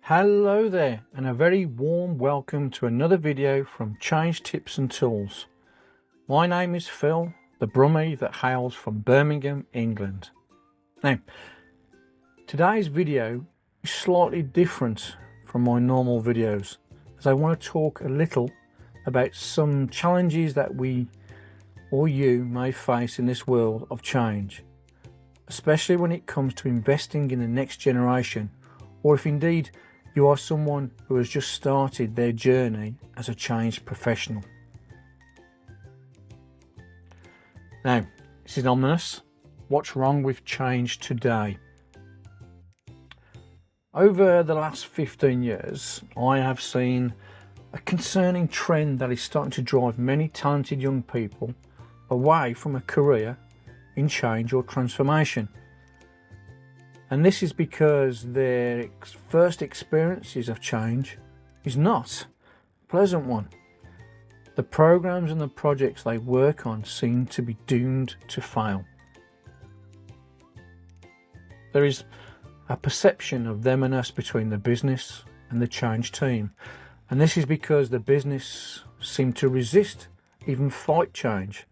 Hello there, and a very warm welcome to another video from Change Tips and Tools. My name is Phil, the Brummie that hails from Birmingham, England. Now, today's video is slightly different from my normal videos, as I want to talk a little about some challenges that we or you may face in this world of change, especially when it comes to investing in the next generation, or if indeed you are someone who has just started their journey as a change professional. Now, this is ominous. What's wrong with change today? Over the last 15 years, I have seen a concerning trend that is starting to drive many talented young people away from a career in change or transformation. And this is because their first experiences of change is not a pleasant one. The programs and the projects they work on seem to be doomed to fail. There is a perception of them and us between the business and the change team. And this is because the business seem to resist, even fight change.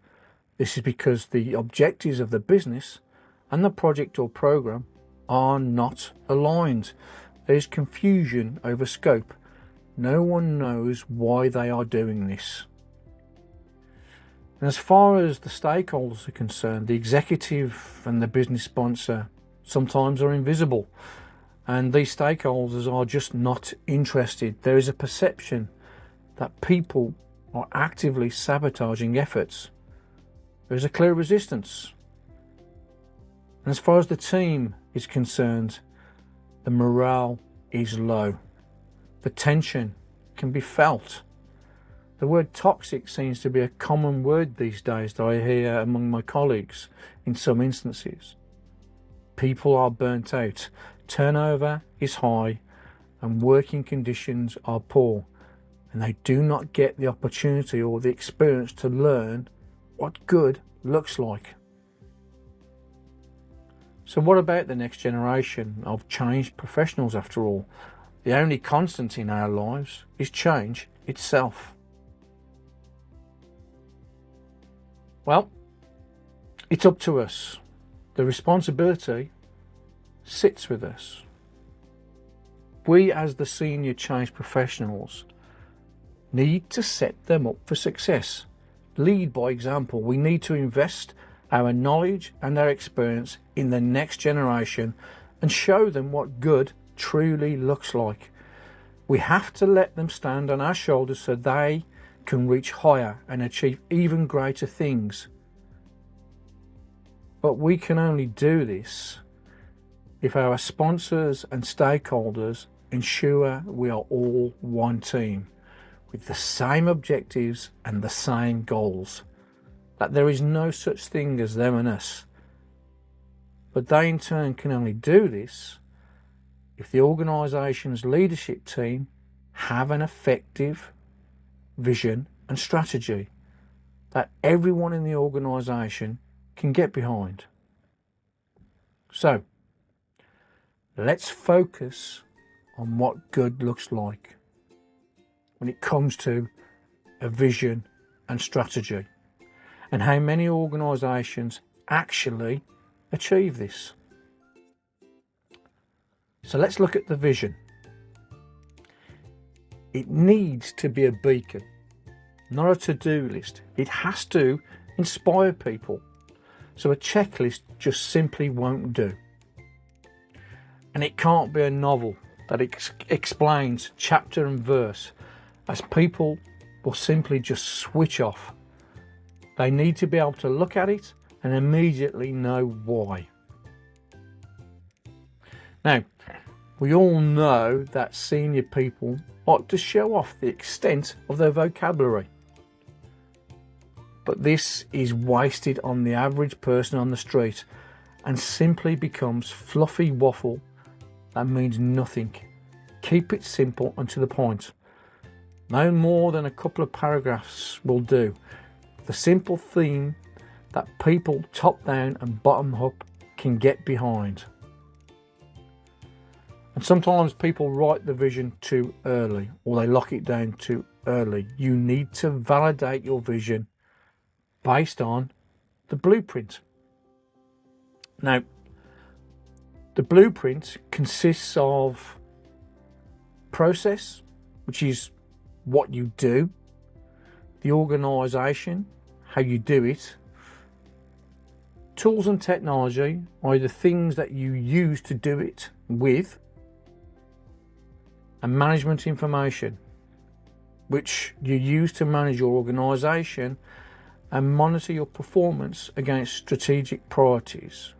This is because the objectives of the business and the project or program are not aligned. There is confusion over scope. No one knows why they are doing this. And as far as the stakeholders are concerned, the executive and the business sponsor sometimes are invisible, and these stakeholders are just not interested. There is a perception that people are actively sabotaging efforts. There is a clear resistance. And as far as the team is concerned, the morale is low. The tension can be felt. The word toxic seems to be a common word these days that I hear among my colleagues in some instances. People are burnt out, turnover is high, and working conditions are poor, and they do not get the opportunity or the experience to learn what good looks like. So what about the next generation of change professionals after all? The only constant in our lives is change itself. Well, it's up to us. The responsibility sits with us. We as the senior change professionals need to set them up for success. Lead by example. We need to invest our knowledge and our experience in the next generation and show them what good truly looks like. We have to let them stand on our shoulders so they can reach higher and achieve even greater things. But we can only do this if our sponsors and stakeholders ensure we are all one team with the same objectives and the same goals, that there is no such thing as them and us. But they in turn can only do this if the organisation's leadership team have an effective vision and strategy that everyone in the organisation can get behind. So, let's focus on what good looks like when it comes to a vision and strategy, and how many organisations actually achieve this. So let's look at the vision. It needs to be a beacon, not a to-do list. It has to inspire people. So a checklist just simply won't do. And it can't be a novel that explains chapter and verse, as people will simply just switch off. They need to be able to look at it and immediately know why. Now, we all know that senior people like to show off the extent of their vocabulary. But this is wasted on the average person on the street and simply becomes fluffy waffle that means nothing. Keep it simple and to the point. No more than a couple of paragraphs will do. The simple theme that people top down and bottom up can get behind. And sometimes people write the vision too early, or they lock it down too early. You need to validate your vision based on the blueprint. Now, the blueprint consists of process, which is what you do, the organisation, how you do it, tools and technology, or the things that you use to do it with, and management information, which you use to manage your organisation and monitor your performance against strategic priorities.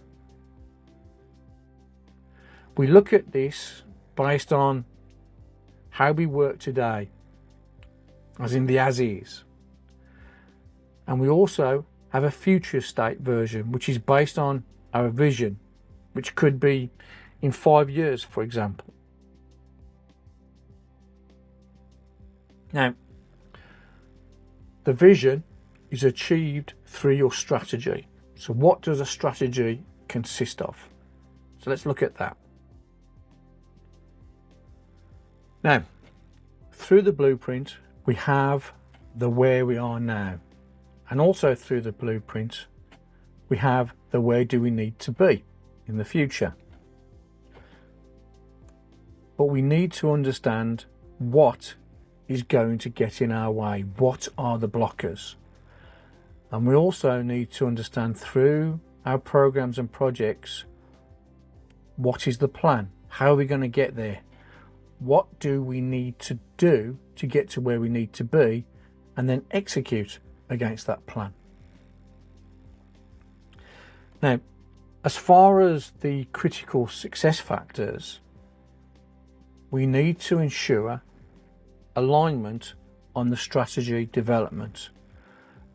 We look at this based on how we work today, as in the as is. And we also have a future state version, which is based on our vision, which could be in 5 years, for example. Now, the vision is achieved through your strategy. So what does a strategy consist of? So let's look at that. Now, through the blueprint, we have the where we are now. And also through the blueprint, we have the where do we need to be in the future. But we need to understand what is going to get in our way. What are the blockers? And we also need to understand through our programs and projects, what is the plan? How are we going to get there? What do we need to do to get to where we need to be, and then execute against that plan? Now, as far as the critical success factors, we need to ensure alignment on the strategy development.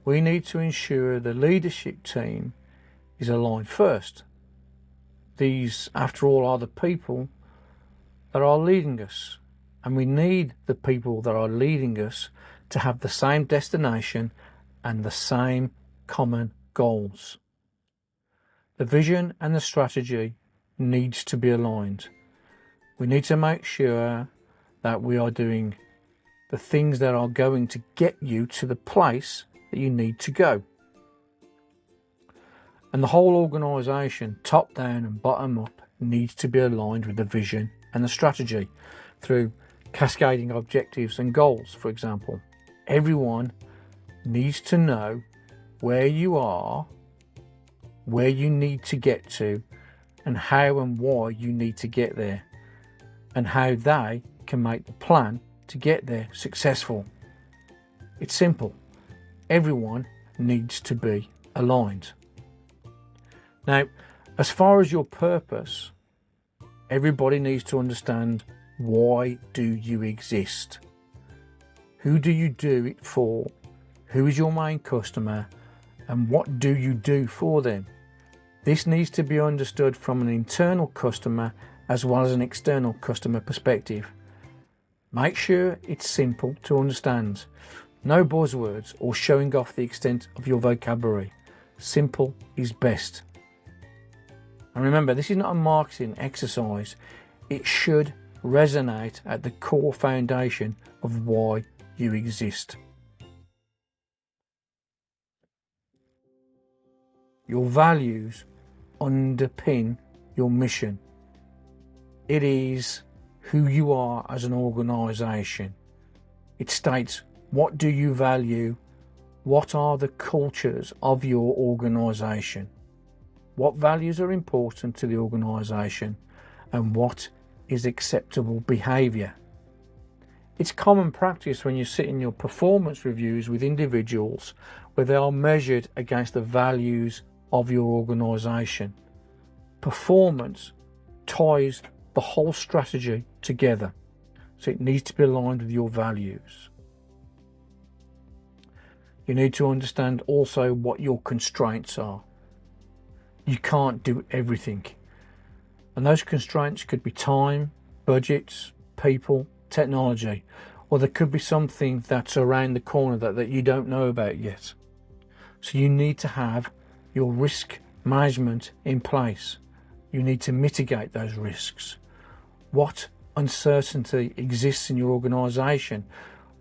We need to ensure the leadership team is aligned first. These, after all, are the people that are leading us, and we need the people that are leading us to have the same destination and the same common goals. The vision and the strategy needs to be aligned. We need to make sure that we are doing the things that are going to get you to the place that you need to go. And the whole organisation, top down and bottom up, needs to be aligned with the vision and the strategy through cascading objectives and goals, for example. Everyone needs to know where you are, where you need to get to, and how and why you need to get there, and how they can make the plan to get there successful. It's simple. Everyone needs to be aligned. Now, as far as your purpose, everybody needs to understand, why do you exist? Who do you do it for? Who is your main customer? And what do you do for them? This needs to be understood from an internal customer as well as an external customer perspective. Make sure it's simple to understand. No buzzwords or showing off the extent of your vocabulary. Simple is best. And remember, this is not a marketing exercise. It should resonate at the core foundation of why you exist. Your values underpin your mission. It is who you are as an organisation. It states, what do you value? What are the cultures of your organisation? What values are important to the organisation, and what is acceptable behaviour? It's common practice when you sit in your performance reviews with individuals where they are measured against the values of your organisation. Performance ties the whole strategy together, so it needs to be aligned with your values. You need to understand also what your constraints are. You can't do everything, and those constraints could be time, budgets, people, technology, or there could be something that's around the corner that you don't know about yet. So you need to have your risk management in place. You need to mitigate those risks. what uncertainty exists in your organisation,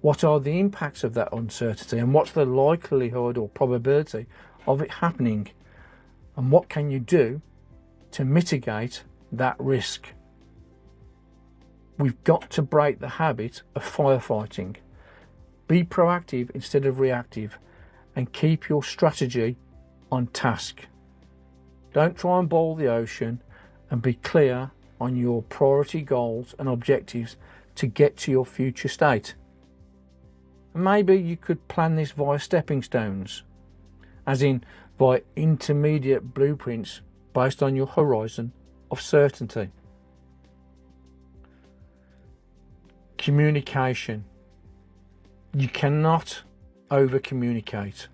what are the impacts of that uncertainty, and what's the likelihood or probability of it happening, and what can you do to mitigate that risk. We've got to break the habit of firefighting. Be proactive instead of reactive, and keep your strategy on task. Don't try and boil the ocean, and be clear on your priority goals and objectives to get to your future state. Maybe you could plan this via stepping stones, as in via intermediate blueprints based on your horizon of certainty. Communication. You cannot over communicate.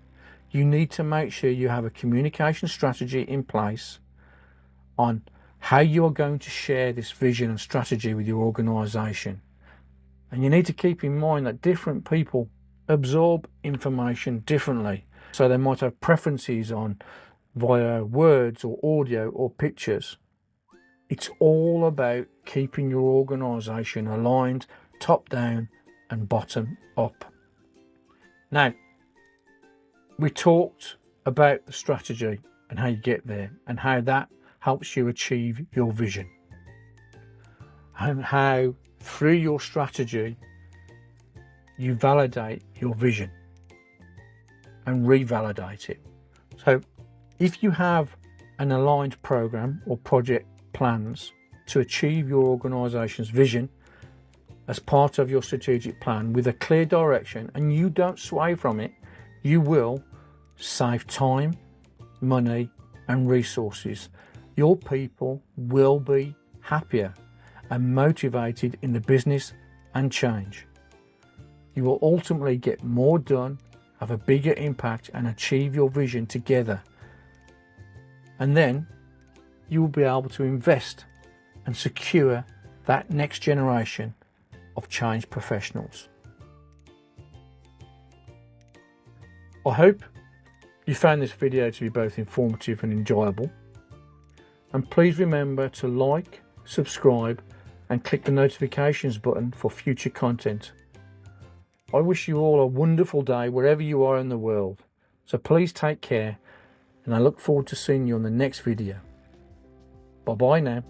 You need to make sure you have a communication strategy in place on how you are going to share this vision and strategy with your organisation. And you need to keep in mind that different people absorb information differently. So they might have preferences on via words or audio or pictures. It's all about keeping your organisation aligned, top down and bottom up. Now, we talked about the strategy and how you get there, and how that helps you achieve your vision, and how through your strategy you validate your vision and revalidate it. So if you have an aligned program or project plans to achieve your organization's vision as part of your strategic plan with a clear direction, and you don't sway from it, you will save time, money and resources. Your people will be happier and motivated in the business and change. You will ultimately get more done, have a bigger impact and achieve your vision together. And then you will be able to invest and secure that next generation of change professionals. I hope you found this video to be both informative and enjoyable. And please remember to like, subscribe and click the notifications button for future content. I wish you all a wonderful day wherever you are in the world. So please take care, and I look forward to seeing you on the next video. Bye bye now.